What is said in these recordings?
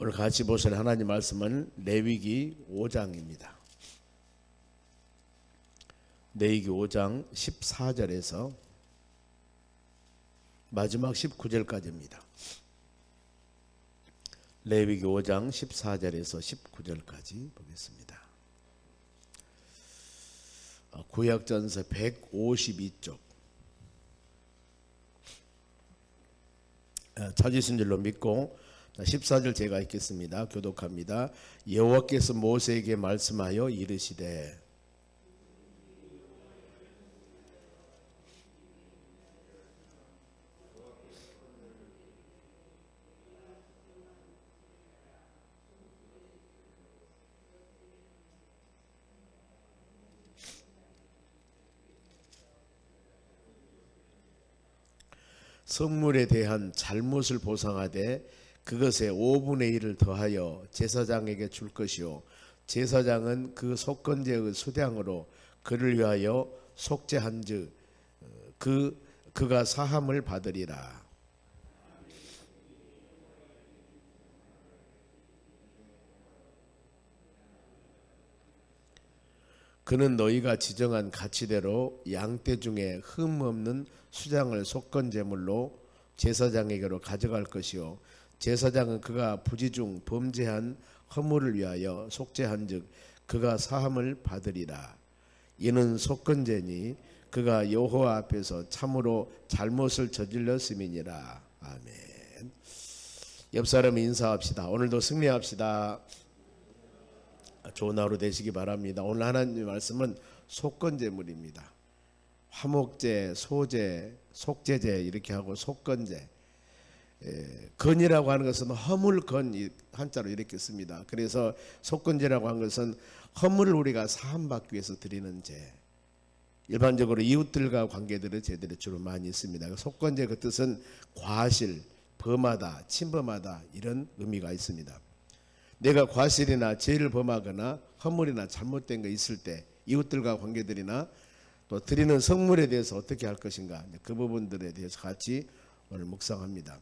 오늘 같이 보실 하나님 말씀은 레위기 5장입니다. 레위기 5장 14절에서 마지막 19절까지입니다. 레위기 5장 14절에서 19절까지 보겠습니다. 구약전서 152쪽 찾으신 줄로 믿고 14절 제가 읽겠습니다. 교독합니다. 여호와께서 모세에게 말씀하여 이르시되 성물에 대한 잘못을 보상하되 그것에 5분의 1을 더하여 제사장에게 줄 것이요 제사장은 그 속건제의 수량으로 그를 위하여 속죄한즉 그가 사함을 받으리라. 그는 너희가 지정한 가치대로 양떼 중에 흠 없는 수장을 속건제물로 제사장에게로 가져갈 것이요 제사장은 그가 부지 중 범죄한 허물을 위하여 속죄한즉 그가 사함을 받으리라. 이는 속건제니 그가 여호와 앞에서 참으로 잘못을 저질렀음이니라. 아멘. 옆 사람 인사합시다. 오늘도 승리합시다. 좋은 하루 되시기 바랍니다. 오늘 하나님의 말씀은 속건제물입니다. 화목제, 소제, 속제제 이렇게 하고 속건제. 건이라고 하는 것은 허물건 한자로 이렇게 씁니다. 그래서 속건제라고 하는 것은 허물을 우리가 사함받기 위해서 드리는 제. 일반적으로 이웃들과 관계들의 제들이 주로 많이 있습니다. 속건제 그 뜻은 과실, 범하다, 침범하다 이런 의미가 있습니다. 내가 과실이나 죄를 범하거나 허물이나 잘못된 거 있을 때 이웃들과 관계들이나 또 드리는 성물에 대해서 어떻게 할 것인가 그 부분들에 대해서 같이 오늘 묵상합니다.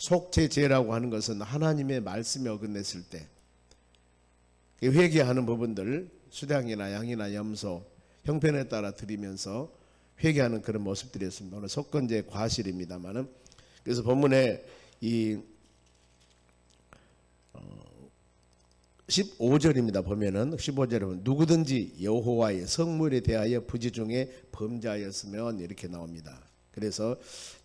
속죄제라고 하는 것은 하나님의 말씀에 어긋냈을 때 회개하는 부분들 수량이나 양이나 염소 형편에 따라 드리면서 회개하는 그런 모습들이었습니다. 오늘 속건제 과실입니다만은 그래서 본문에 이 15절입니다. 보면은 15절에 보면 누구든지 여호와의 성물에 대하여 부지 중에 범죄하였으면 이렇게 나옵니다. 그래서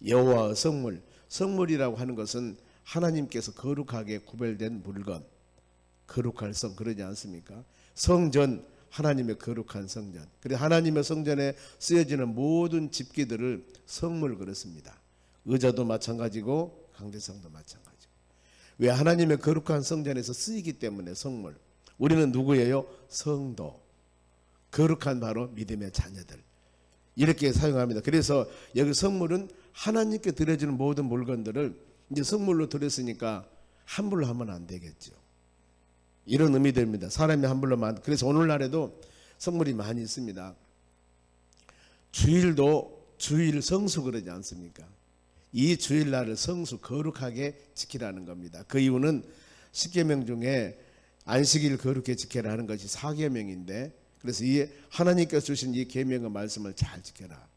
여호와의 성물, 성물이라고 하는 것은 하나님께서 거룩하게 구별된 물건, 거룩할 성 그러지 않습니까? 성전, 하나님의 거룩한 성전. 그래서 하나님의 성전에 쓰여지는 모든 집기들을 성물 그렇습니다. 의자도 마찬가지고 강대상도 마찬가지고. 왜? 하나님의 거룩한 성전에서 쓰이기 때문에 성물. 우리는 누구예요? 성도. 거룩한 바로 믿음의 자녀들. 이렇게 사용합니다. 그래서 여기 성물은 하나님께 드려지는 모든 물건들을 이제 성물로 드렸으니까 함부로 하면 안 되겠죠. 이런 의미입니다. 사람이 함부로만. 그래서 오늘날에도 성물이 많이 있습니다. 주일도 주일 성수 그러지 않습니까? 이 주일날을 성수 거룩하게 지키라는 겁니다. 그 이유는 10계명 중에 안식일 거룩히 지켜라 하는 것이 4계명인데 그래서 이 하나님께서 주신 이 계명의 말씀을 잘 지켜라.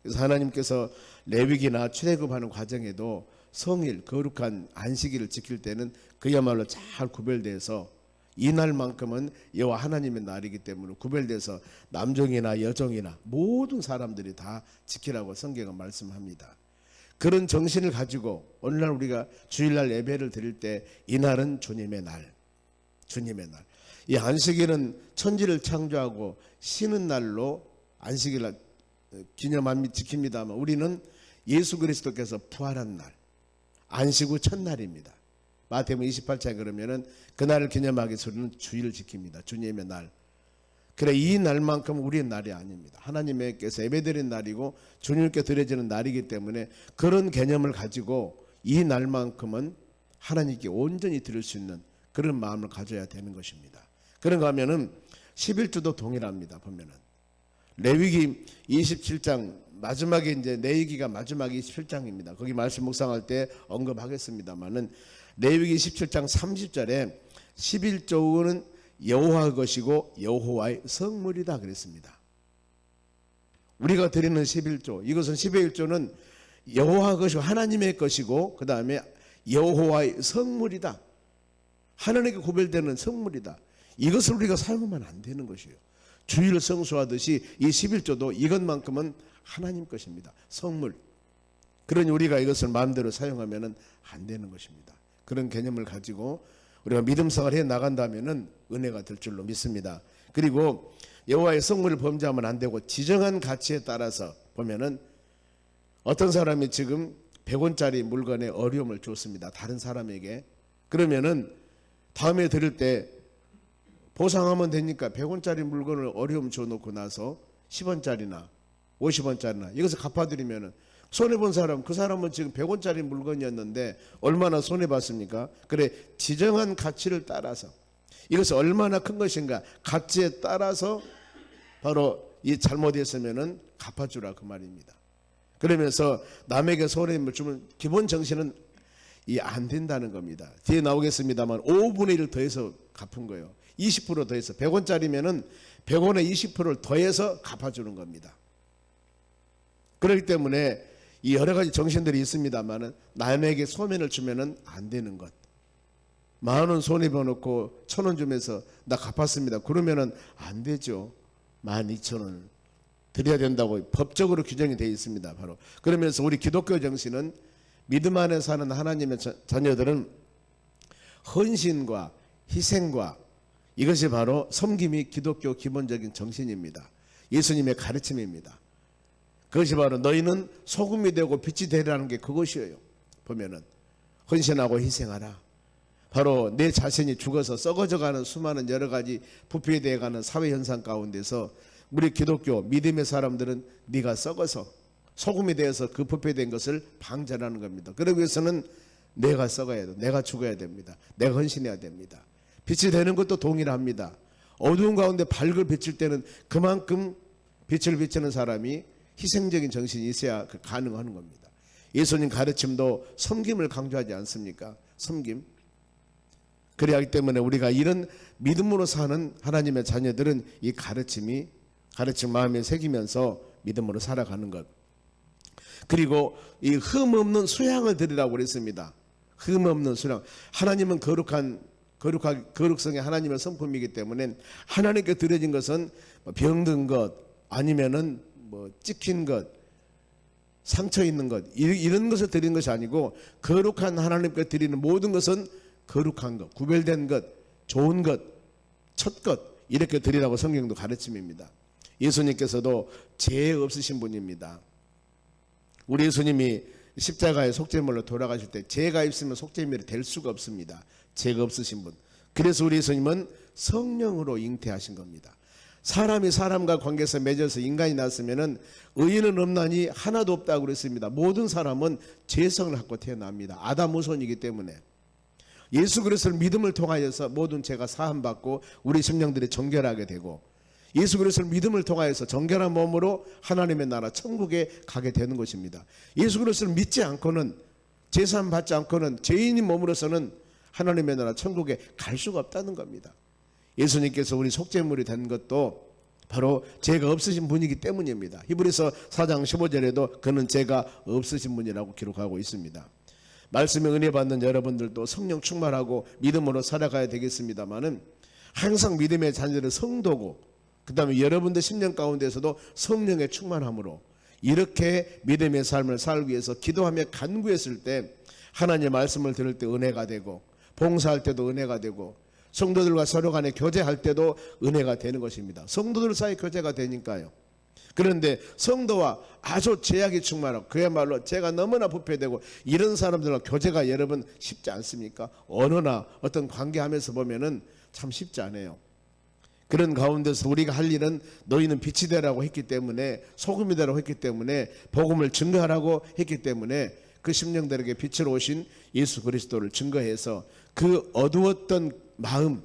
그래서 하나님께서 레위기나 출애굽하는 과정에도 성일 거룩한 안식일을 지킬 때는 그야말로 잘 구별돼서 이 날만큼은 여호와 하나님의 날이기 때문에 구별돼서 남종이나 여종이나 모든 사람들이 다 지키라고 성경은 말씀합니다. 그런 정신을 가지고 오늘날 우리가 주일날 예배를 드릴 때 이 날은 주님의 날, 주님의 날. 이 안식일은 천지를 창조하고 쉬는 날로 안식일을 기념합니다, 지킵니다만 우리는 예수 그리스도께서 부활한 날, 안식 후 첫날입니다. 마태복음 28장에 그러면은 그날을 기념하기 위해서 우리는 주일을 지킵니다. 주님의 날. 그래 이 날만큼 우리의 날이 아닙니다. 하나님께서 예배드린 날이고 주님께 드려지는 날이기 때문에 그런 개념을 가지고 이 날만큼은 하나님께 온전히 드릴 수 있는 그런 마음을 가져야 되는 것입니다. 그런가 하면은 11조도 동일합니다. 보면은 레위기 27장 마지막에 이제 레위기가 마지막 27장입니다. 거기 말씀 묵상할 때 언급하겠습니다만은 레위기 17장 30절에 11조는 여호와 것이고 여호와의 성물이다 그랬습니다. 우리가 드리는 11조, 이것은 11조는 여호와 것이고 하나님의 것이고 그 다음에 여호와의 성물이다. 하나님께 구별되는 성물이다. 이것을 우리가 사용하면 안 되는 것이에요. 주일을 성수하듯이 이 11조도 이것만큼은 하나님 것입니다. 성물. 그러니 우리가 이것을 마음대로 사용하면 안 되는 것입니다. 그런 개념을 가지고 우리가 믿음 생활을 해 나간다면 은혜가 될 줄로 믿습니다. 그리고 여호와의 성물을 범죄하면 안 되고 지정한 가치에 따라서 보면은 어떤 사람이 지금 100원짜리 물건에 어려움을 줬습니다. 다른 사람에게. 그러면은 다음에 들을 때 보상하면 되니까 100원짜리 물건을 어려움 줘놓고 나서 10원짜리나 50원짜리나 이것을 갚아드리면은 손해본 사람, 그 사람은 지금 100원짜리 물건이었는데 얼마나 손해봤습니까? 그래, 지정한 가치를 따라서 이것이 얼마나 큰 것인가 가치에 따라서 바로 이 잘못했으면은 갚아주라 그 말입니다. 그러면서 남에게 손해를 주면 기본 정신은 이 안 된다는 겁니다. 뒤에 나오겠습니다만 5분의 1을 더해서 갚은 거예요. 20% 더해서 100원짜리면은 100원에 20%를 더해서 갚아주는 겁니다. 그렇기 때문에 이 여러 가지 정신들이 있습니다만은 남에게 소면을 주면은 안 되는 것. 10,000원 손해 봐놓고 1,000원 주면서 나 갚았습니다. 그러면은 안 되죠. 12,000원 드려야 된다고 법적으로 규정이 되어 있습니다. 바로 그러면서 우리 기독교 정신은 믿음 안에 사는 하나님의 자녀들은 헌신과 희생과 이것이 바로 섬김이 기독교 기본적인 정신입니다. 예수님의 가르침입니다. 그것이 바로 너희는 소금이 되고 빛이 되라는 게 그것이에요. 보면은 헌신하고 희생하라. 바로 내 자신이 죽어서 썩어져가는 수많은 여러 가지 부패되어가는 사회 현상 가운데서 우리 기독교 믿음의 사람들은 네가 썩어서 소금이 되어서 그 부패된 것을 방전하는 겁니다. 그러기 위해서는 내가 썩어야 돼. 내가 죽어야 됩니다. 내가 헌신해야 됩니다. 빛이 되는 것도 동일합니다. 어두운 가운데 밝을 비칠 때는 그만큼 빛을 비치는 사람이 희생적인 정신이 있어야 가능한 겁니다. 예수님 가르침도 섬김을 강조하지 않습니까? 섬김. 그래야 하기 때문에 우리가 이런 믿음으로 사는 하나님의 자녀들은 이 가르침 마음에 새기면서 믿음으로 살아가는 것. 그리고 이 흠없는 수양을 드리라고 그랬습니다. 흠없는 수양. 하나님은 거룩성의 하나님의 성품이기 때문에 하나님께 드려진 것은 병든 것 아니면은 찍힌 것, 상처 있는 것 이런 것을 드리는 것이 아니고 거룩한 하나님께 드리는 모든 것은 거룩한 것, 구별된 것, 좋은 것, 첫 것 이렇게 드리라고 성경도 가르침입니다. 예수님께서도 죄 없으신 분입니다. 우리 예수님이 십자가의 속죄물로 돌아가실 때 죄가 있으면 속죄물이 될 수가 없습니다. 죄가 없으신 분. 그래서 우리 예수님은 성령으로 잉태하신 겁니다. 사람이 사람과 관계에서 맺어서 인간이 났으면은 의인은 없나니 하나도 없다고 그랬습니다. 모든 사람은 죄성을 갖고 태어납니다. 아담 후손이기 때문에 예수 그리스도를 믿음을 통하여서 모든 죄가 사함받고 우리 심령들이 정결하게 되고 예수 그리스도를 믿음을 통하여서 정결한 몸으로 하나님의 나라 천국에 가게 되는 것입니다. 예수 그리스도를 믿지 않고는 제사함 받지 않고는 죄인인 몸으로서는 하나님의 나라 천국에 갈 수가 없다는 겁니다. 예수님께서 우리 속죄물이 된 것도 바로 죄가 없으신 분이기 때문입니다. 히브리서 4장 15절에도 그는 죄가 없으신 분이라고 기록하고 있습니다. 말씀에 은혜 받는 여러분들도 성령 충만하고 믿음으로 살아가야 되겠습니다만은 항상 믿음의 자녀들은 성도고 그 다음에 여러분들 심령 가운데서도 성령의 충만함으로 이렇게 믿음의 삶을 살기 위해서 기도하며 간구했을 때 하나님의 말씀을 들을 때 은혜가 되고 봉사할 때도 은혜가 되고 성도들과 서로 간에 교제할 때도 은혜가 되는 것입니다. 성도들 사이 교제가 되니까요. 그런데 성도와 아주 죄악이 충만하고 그야말로 죄가 너무나 부패되고 이런 사람들과 교제가 여러분 쉽지 않습니까? 언어나 어떤 관계하면서 보면은 참 쉽지 않아요. 그런 가운데서 우리가 할 일은 너희는 빛이 되라고 했기 때문에 소금이 되라고 했기 때문에 복음을 증거하라고 했기 때문에 그 심령들에게 빛으로 오신 예수 그리스도를 증거해서 그 어두웠던 마음,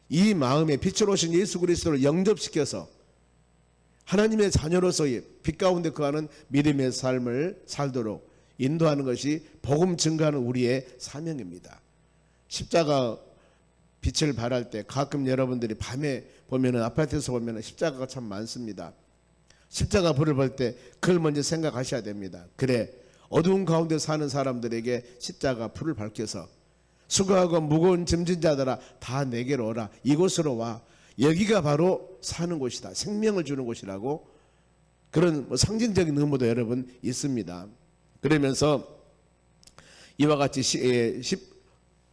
이 마음에 빛으로 오신 예수 그리스도를 영접시켜서 하나님의 자녀로서의 빛 가운데 거하는 믿음의 삶을 살도록 인도하는 것이 복음 증거하는 우리의 사명입니다. 십자가 빛을 발할 때 가끔 여러분들이 밤에 보면은 아파트에서 보면은 십자가가 참 많습니다. 십자가 불을 볼 때 그걸 먼저 생각하셔야 됩니다. 그래, 어두운 가운데 사는 사람들에게 십자가 불을 밝혀서 수고하고 무거운 짐진 자들아 다 내게로 오라. 이곳으로 와. 여기가 바로 사는 곳이다. 생명을 주는 곳이라고, 그런 상징적인 의무도 여러분 있습니다. 그러면서 이와 같이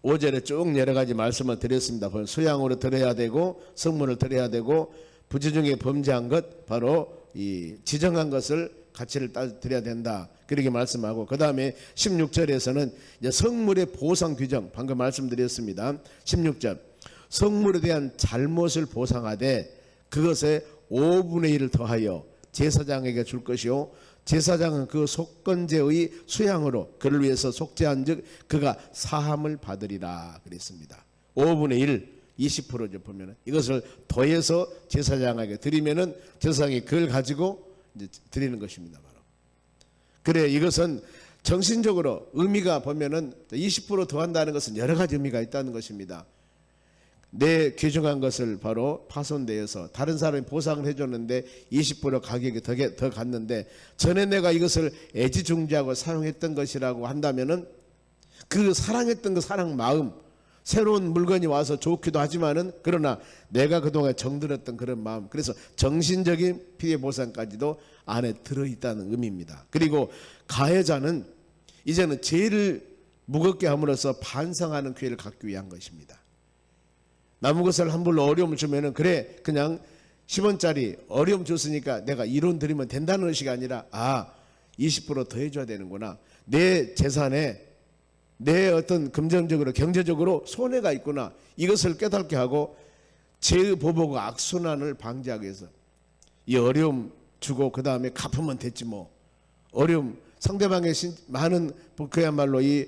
15절에 쭉 여러 가지 말씀을 드렸습니다. 수양으로 드려야 되고 성문을 드려야 되고 부지 중에 범죄한 것 바로 이 지정한 것을 가치를 따드려야 된다. 그렇게 말씀하고, 그 다음에 16절에서는 이제 성물의 보상 규정, 방금 말씀드렸습니다. 16절, 성물에 대한 잘못을 보상하되 그것에 5분의 1을 더하여 제사장에게 줄 것이요, 제사장은 그 속건제의 수양으로 그를 위해서 속죄한 즉 그가 사함을 받으리라 그랬습니다. 5분의 1, 20%죠. 보면은 이것을 더해서 제사장에게 드리면은 제사장이 그걸 가지고 이제 드리는 것입니다. 바로. 그래, 이것은 정신적으로 의미가 보면은 20% 더한다는 것은 여러 가지 의미가 있다는 것입니다. 내 귀중한 것을 바로 파손되어서 다른 사람이 보상을 해줬는데 20% 가격이 더 갔는데 전에 내가 이것을 애지중지하고 사용했던 것이라고 한다면은 그 사랑했던 그 사랑 마음, 새로운 물건이 와서 좋기도 하지만은 그러나 내가 그동안 정들었던 그런 마음, 그래서 정신적인 피해 보상까지도 안에 들어있다는 의미입니다. 그리고 가해자는 이제는 죄를 무겁게 함으로써 반성하는 기회를 갖기 위한 것입니다. 남은 것을 함부로 어려움을 주면은 그래 그냥 10원짜리 어려움 줬으니까 내가 1원 드리면 된다는 것이 아니라 20% 더 해줘야 되는구나. 내 재산에 내 어떤 금전적으로 경제적으로 손해가 있구나. 이것을 깨닫게 하고 죄의 보복과 악순환을 방지하기 위해서 이 어려움 주고 그 다음에 갚으면 됐지 뭐. 어려움 상대방의 많은 그야말로 이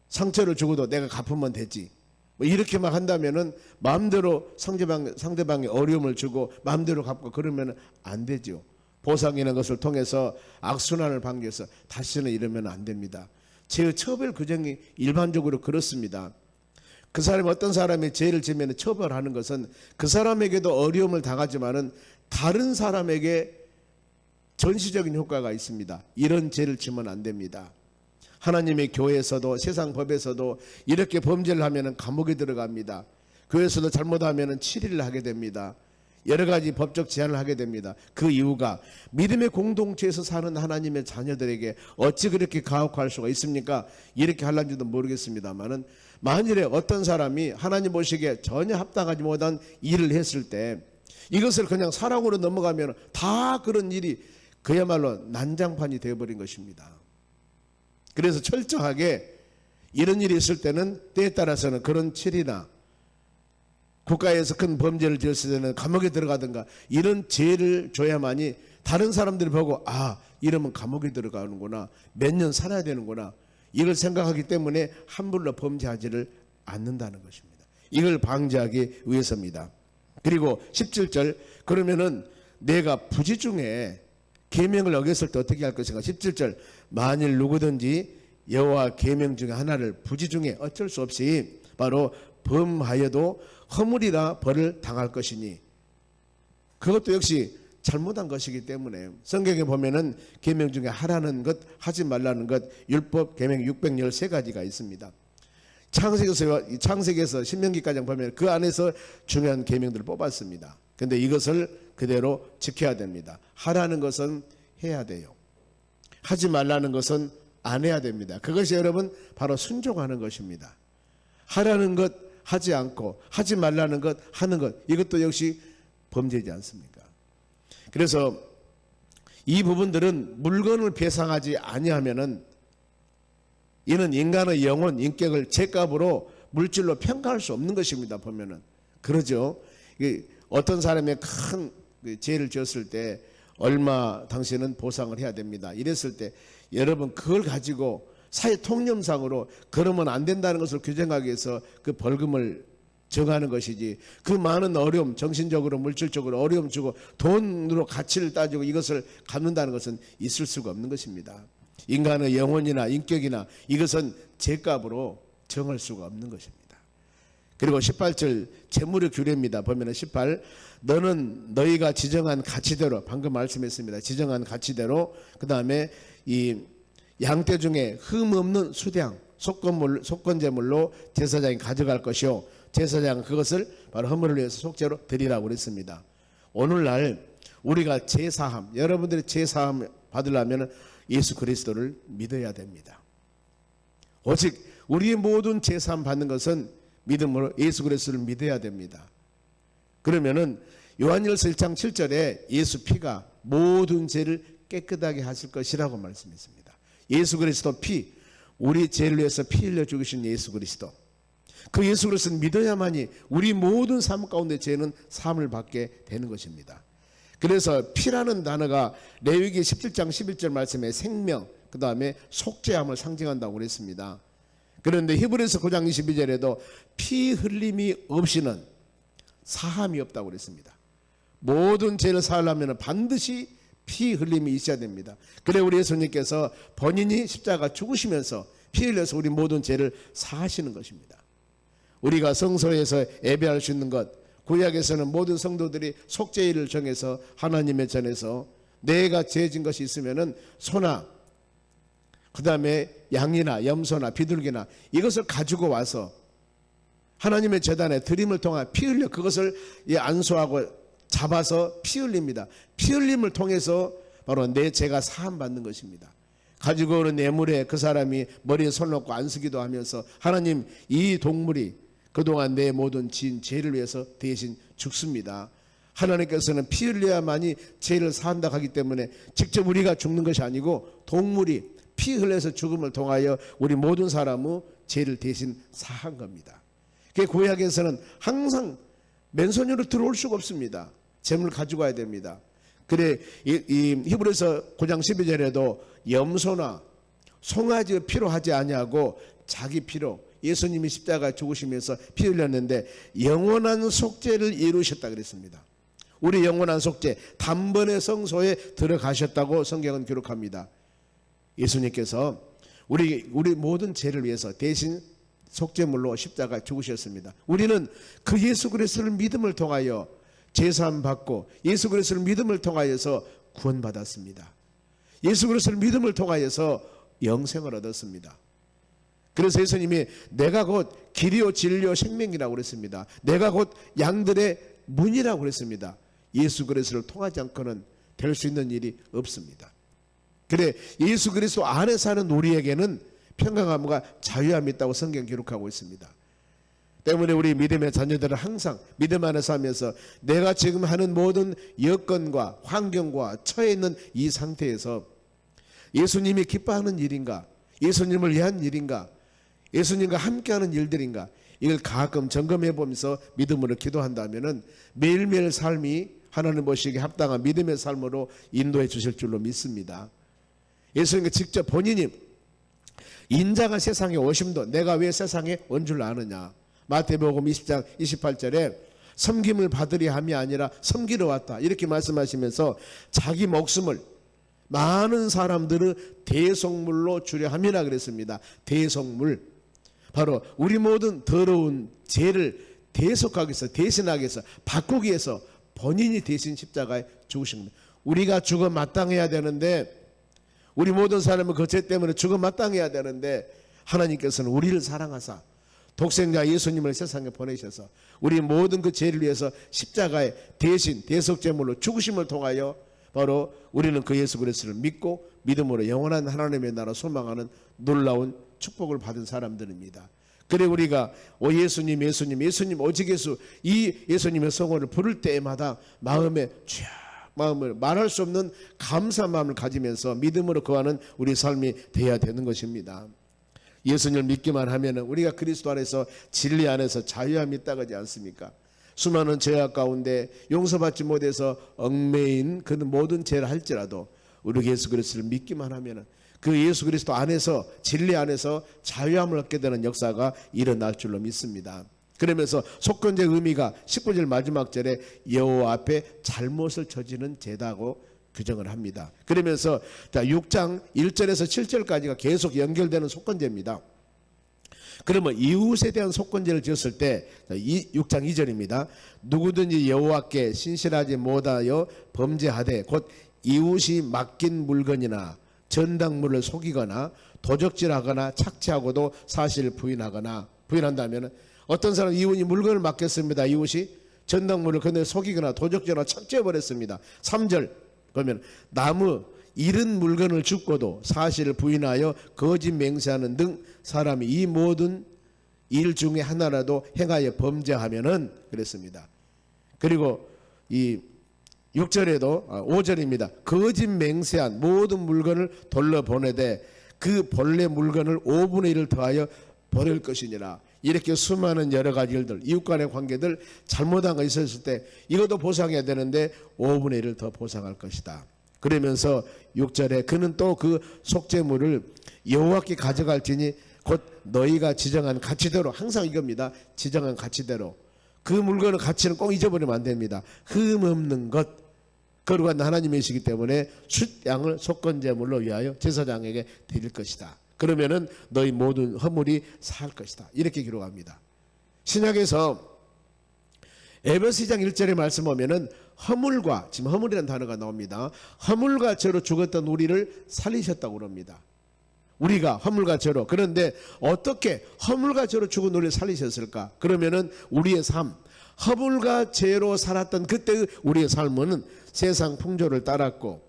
상처를 주고도 내가 갚으면 됐지. 뭐 이렇게만 한다면은 마음대로 상대방의 어려움을 주고 마음대로 갚고 그러면 안 되죠. 보상이라는 것을 통해서 악순환을 방지해서 다시는 이러면 안 됩니다. 죄의 처벌 규정이 일반적으로 그렇습니다. 그 사람이 어떤 사람이 죄를 지면 처벌하는 것은 그 사람에게도 어려움을 당하지만은 다른 사람에게 전시적인 효과가 있습니다. 이런 죄를 지면 안 됩니다. 하나님의 교회에서도 세상 법에서도 이렇게 범죄를 하면 감옥에 들어갑니다. 교회에서도 잘못하면 7일을 하게 됩니다. 여러 가지 법적 제한을 하게 됩니다. 그 이유가 믿음의 공동체에서 사는 하나님의 자녀들에게 어찌 그렇게 가혹할 수가 있습니까? 이렇게 하려는지도 모르겠습니다만은 만일에 어떤 사람이 하나님 보시기에 전혀 합당하지 못한 일을 했을 때 이것을 그냥 사랑으로 넘어가면 다 그런 일이 그야말로 난장판이 되어버린 것입니다. 그래서 철저하게 이런 일이 있을 때는 때에 따라서는 그런 처리나 국가에서 큰 범죄를 지었을 때는 감옥에 들어가든가 이런 죄를 줘야만이 다른 사람들이 보고 이러면 감옥에 들어가는구나, 몇 년 살아야 되는구나, 이걸 생각하기 때문에 함부로 범죄하지를 않는다는 것입니다. 이걸 방지하기 위해서입니다. 그리고 17절, 그러면은 내가 부지 중에 계명을 어겼을 때 어떻게 할 것인가. 17절, 만일 누구든지 여호와 계명 중에 하나를 부지 중에 어쩔 수 없이 바로 범하여도 허물이라 벌을 당할 것이니, 그것도 역시 잘못한 것이기 때문에 성경에 보면은 계명 중에 하라는 것, 하지 말라는 것, 율법 계명 613가지가 있습니다. 창세기에서 신명기까지 보면 그 안에서 중요한 계명들을 뽑았습니다. 근데 이것을 그대로 지켜야 됩니다. 하라는 것은 해야 돼요. 하지 말라는 것은 안 해야 됩니다. 그것이 여러분 바로 순종하는 것입니다. 하라는 것 하지 않고 하지 말라는 것 하는 것, 이것도 역시 범죄지 않습니까? 그래서 이 부분들은 물건을 배상하지 아니하면은 이는 인간의 영혼, 인격을 죗값으로 물질로 평가할 수 없는 것입니다. 보면은 그러죠. 어떤 사람의 큰 죄를 지었을 때 얼마 당신은 보상을 해야 됩니다. 이랬을 때 여러분 그걸 가지고 사회 통념상으로 그러면 안 된다는 것을 규정하기 위해서 그 벌금을 정하는 것이지, 그 많은 어려움, 정신적으로 물질적으로 어려움 주고 돈으로 가치를 따지고 이것을 갖는다는 것은 있을 수가 없는 것입니다. 인간의 영혼이나 인격이나 이것은 죄값으로 정할 수가 없는 것입니다. 그리고 18절 재물의 규례입니다. 보면 18, 너는 너희가 지정한 가치대로, 방금 말씀했습니다. 지정한 가치대로, 그 다음에 이 양떼 중에 흠 없는 수량 속건제물로 제사장이 가져갈 것이요, 제사장은 그것을 바로 허물을 위해서 속죄로 드리라고 그랬습니다. 오늘날 우리가 제사함, 여러분들이 제사함 받으려면 예수 그리스도를 믿어야 됩니다. 오직 우리의 모든 제사함 받는 것은 믿음으로 예수 그리스도를 믿어야 됩니다. 그러면은 요한일서 1장 7절에 예수 피가 모든 죄를 깨끗하게 하실 것이라고 말씀했습니다. 예수 그리스도 피, 우리 죄를 위해서 피 흘려 죽으신 예수 그리스도, 그 예수 그리스도를 믿어야만이 우리 모든 삶 가운데 죄는 사함을 받게 되는 것입니다. 그래서 피라는 단어가 레위기 17장 11절 말씀에 생명, 그 다음에 속죄함을 상징한다고 그랬습니다. 그런데 히브리서 9장 22절에도 피 흘림이 없이는 사함이 없다고 그랬습니다. 모든 죄를 사하려면 반드시 피 흘림이 있어야 됩니다. 그래 우리 예수님께서 본인이 십자가 죽으시면서 피 흘려서 우리 모든 죄를 사하시는 것입니다. 우리가 성소에서 예배할 수 있는 것, 구약에서는 모든 성도들이 속죄일을 정해서 하나님의 전에서 내가 죄진 것이 있으면은 소나 그 다음에 양이나 염소나 비둘기나 이것을 가지고 와서 하나님의 제단에 드림을 통해 피 흘려 그것을 안수하고 잡아서 피 흘립니다. 피 흘림을 통해서 바로 내 죄가 사함받는 것입니다. 가지고 오는 뇌물에 그 사람이 머리에 손 놓고 안수기도 하면서 하나님, 이 동물이 그동안 내 모든 지은 죄를 위해서 대신 죽습니다. 하나님께서는 피 흘려야만이 죄를 사한다 하기 때문에 직접 우리가 죽는 것이 아니고 동물이 피 흘려서 죽음을 통하여 우리 모든 사람의 죄를 대신 사한 겁니다. 그 구약에서는 항상 맨손으로 들어올 수가 없습니다. 재물을 가지고 와야 됩니다. 그래 이 히브리서 9장 12절에도 염소나 송아지의 피로 하지 아니하고 자기 피로 예수님이 십자가에 죽으시면서 피 흘렸는데 영원한 속죄를 이루셨다 그랬습니다. 우리 영원한 속죄, 단번에 성소에 들어가셨다고 성경은 기록합니다. 예수님께서 우리 모든 죄를 위해서 대신 속죄물로 십자가에 죽으셨습니다. 우리는 그 예수 그리스도를 믿음을 통하여 제사함 받고 예수 그리스도를 믿음을 통하여서 구원받았습니다. 예수 그리스도를 믿음을 통하여서 영생을 얻었습니다. 그래서 예수님이 내가 곧 길이요 진리요 생명이라고 그랬습니다. 내가 곧 양들의 문이라고 그랬습니다. 예수 그리스도를 통하지 않고는 될 수 있는 일이 없습니다. 그래 예수 그리스도 안에 사는 우리에게는 평강함과 자유함이 있다고 성경 기록하고 있습니다. 때문에 우리 믿음의 자녀들은 항상 믿음 안에서 하면서 내가 지금 하는 모든 여건과 환경과 처해 있는 이 상태에서 예수님이 기뻐하는 일인가, 예수님을 위한 일인가, 예수님과 함께하는 일들인가, 이걸 가끔 점검해 보면서 믿음으로 기도한다면은 매일매일 삶이 하나님 보시기에 합당한 믿음의 삶으로 인도해 주실 줄로 믿습니다. 예수님께 직접 본인이 인자가 세상에 오심도 내가 왜 세상에 온 줄 아느냐. 마태복음 20장 28절에 섬김을 받으려 함이 아니라 섬기러 왔다 이렇게 말씀하시면서 자기 목숨을 많은 사람들의 대속물로 주려 함이라 그랬습니다. 대속물, 바로 우리 모든 더러운 죄를 대속하기 위해서, 대신하기 위해서, 바꾸기 위해서 본인이 대신 십자가에 죽으신 겁니다. 우리가 죽어 마땅해야 되는데, 우리 모든 사람은 그 죄 때문에 죽어 마땅해야 되는데 하나님께서는 우리를 사랑하사 독생자 예수님을 세상에 보내셔서 우리 모든 그 죄를 위해서 십자가에 대신 대속제물로 죽으심을 통하여 바로 우리는 그 예수 그리스도를 믿고 믿음으로 영원한 하나님의 나라 소망하는 놀라운 축복을 받은 사람들입니다. 그래 우리가 오 예수님 예수님 예수님 오직 예수, 이 예수님의 성호를 부를 때마다 마음을 말할 수 없는 감사한 마음을 가지면서 믿음으로 거하는 우리 삶이 되어야 되는 것입니다. 예수님을 믿기만 하면 우리가 그리스도 안에서 진리 안에서 자유함이 있다고 하지 않습니까? 수많은 죄악 가운데 용서받지 못해서 얽매인 그 모든 죄를 할지라도 우리 예수 그리스도를 믿기만 하면 그 예수 그리스도 안에서 진리 안에서 자유함을 얻게 되는 역사가 일어날 줄로 믿습니다. 그러면서 속건제 의미가 19절 마지막 절에 여호와 앞에 잘못을 저지른 죄다고 규정을 합니다. 그러면서 6장 1절에서 7절까지가 계속 연결되는 속건제입니다. 그러면 이웃에 대한 속건제를 지었을 때 6장 2절입니다. 누구든지 여호와께 신실하지 못하여 범죄하되 곧 이웃이 맡긴 물건이나 전당물을 속이거나 도적질하거나 착취하고도 사실을 부인한다면 어떤 사람 이웃이 물건을 맡겼습니다. 이웃이 전당물을 그네 속이거나 도적질하거나 착취해버렸습니다. 3절 그러면 나무 잃은 물건을 줍고도 사실을 부인하여 거짓 맹세하는 등 사람이 이 모든 일 중에 하나라도 행하여 범죄하면은 그랬습니다. 그리고 이 6절에도 5절입니다. 거짓 맹세한 모든 물건을 돌려보내되 그 본래 물건을 5분의 1을 더하여 버릴 것이니라. 이렇게 수많은 여러 가지 일들, 이웃 간의 관계들 잘못한 거 있었을 때 이것도 보상해야 되는데 5분의 1을 더 보상할 것이다. 그러면서 6절에 그는 또 그 속죄물을 여호와께 가져갈지니 곧 너희가 지정한 가치대로, 항상 이겁니다. 지정한 가치대로. 그 물건의 가치는 꼭 잊어버리면 안 됩니다. 흠 없는 것, 거룩한 하나님이시기 때문에 숫양을 속건제물로 위하여 제사장에게 드릴 것이다. 그러면은 너희 모든 허물이 사할 것이다. 이렇게 기록합니다. 신약에서 에베소 2장 1절에 말씀 보면은 허물과, 지금 허물이라는 단어가 나옵니다. 허물과 죄로 죽었던 우리를 살리셨다고 그럽니다. 우리가 허물과 죄로. 그런데 어떻게 허물과 죄로 죽은 우리를 살리셨을까? 그러면은 우리의 삶, 허물과 죄로 살았던 그때의 우리의 삶은 세상 풍조를 따랐고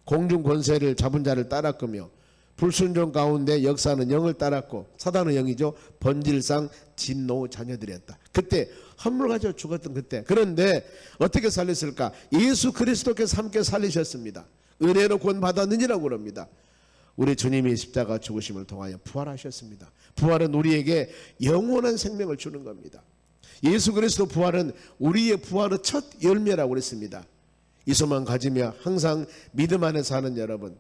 공중 권세를 잡은 자를 따랐으며 불순종 가운데 역사는 영을 따랐고 사단은 영이죠. 본질상 진노 자녀들이었다. 그때 허물과 죄로 죽었던 그때. 그런데 어떻게 살렸을까? 예수 그리스도께서 함께 살리셨습니다. 은혜로 구원 받았느니라고 그럽니다. 우리 주님이 십자가 죽으심을 통하여 부활하셨습니다. 부활은 우리에게 영원한 생명을 주는 겁니다. 예수 그리스도 부활은 우리의 부활의 첫 열매라고 그랬습니다. 이 소망 가지며 항상 믿음 안에 사는 여러분,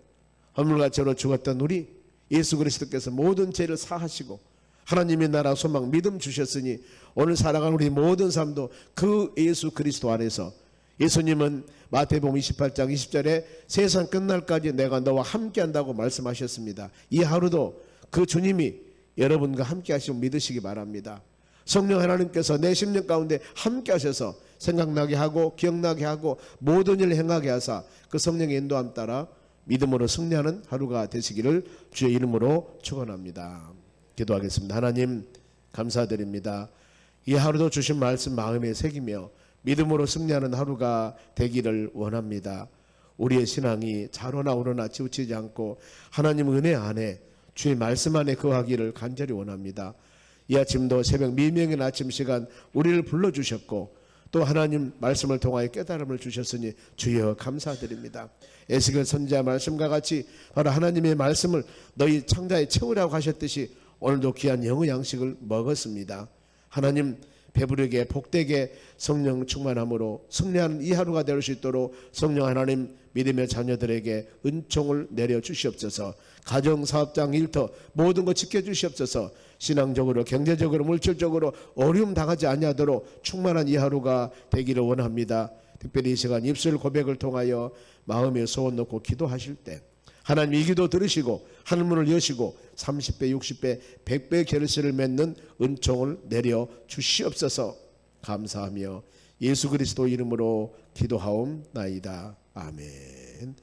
허물과 죄로 죽었던 우리, 예수 그리스도께서 모든 죄를 사하시고 하나님의 나라 소망 믿음 주셨으니 오늘 살아가는 우리 모든 삶도 그 예수 그리스도 안에서, 예수님은 마태복음 28장 20절에 세상 끝날까지 내가 너와 함께 한다고 말씀하셨습니다. 이 하루도 그 주님이 여러분과 함께 하시고 믿으시기 바랍니다. 성령 하나님께서 내 심령 가운데 함께 하셔서 생각나게 하고 기억나게 하고 모든 일을 행하게 하사 그 성령의 인도함 따라 믿음으로 승리하는 하루가 되시기를 주의 이름으로 축원합니다. 기도하겠습니다. 하나님 감사드립니다. 이 하루도 주신 말씀 마음에 새기며 믿음으로 승리하는 하루가 되기를 원합니다. 우리의 신앙이 좌로나 우로나 치우치지 않고 하나님 은혜 안에 주의 말씀 안에 거하기를 간절히 원합니다. 이 아침도 새벽 미명인 아침 시간 우리를 불러주셨고 또 하나님 말씀을 통하여 깨달음을 주셨으니 주여 감사드립니다. 에스겔 선지자 말씀과 같이 바로 하나님의 말씀을 너희 창자에 채우라고 하셨듯이 오늘도 귀한 영의 양식을 먹었습니다. 하나님 배부르게 복되게 성령 충만함으로 승리하는 이 하루가 될 수 있도록 성령 하나님 믿음의 자녀들에게 은총을 내려주시옵소서. 가정, 사업장, 일터 모든 것 지켜주시옵소서. 신앙적으로 경제적으로 물질적으로 어려움 당하지 아니하도록 충만한 이 하루가 되기를 원합니다. 특별히 이 시간 입술 고백을 통하여 마음에 소원 놓고 기도하실 때 하나님 이 기도 들으시고 하늘문을 여시고 30배 60배 100배 결실을 맺는 은총을 내려 주시옵소서. 감사하며 예수 그리스도 이름으로 기도하옵나이다. 아멘.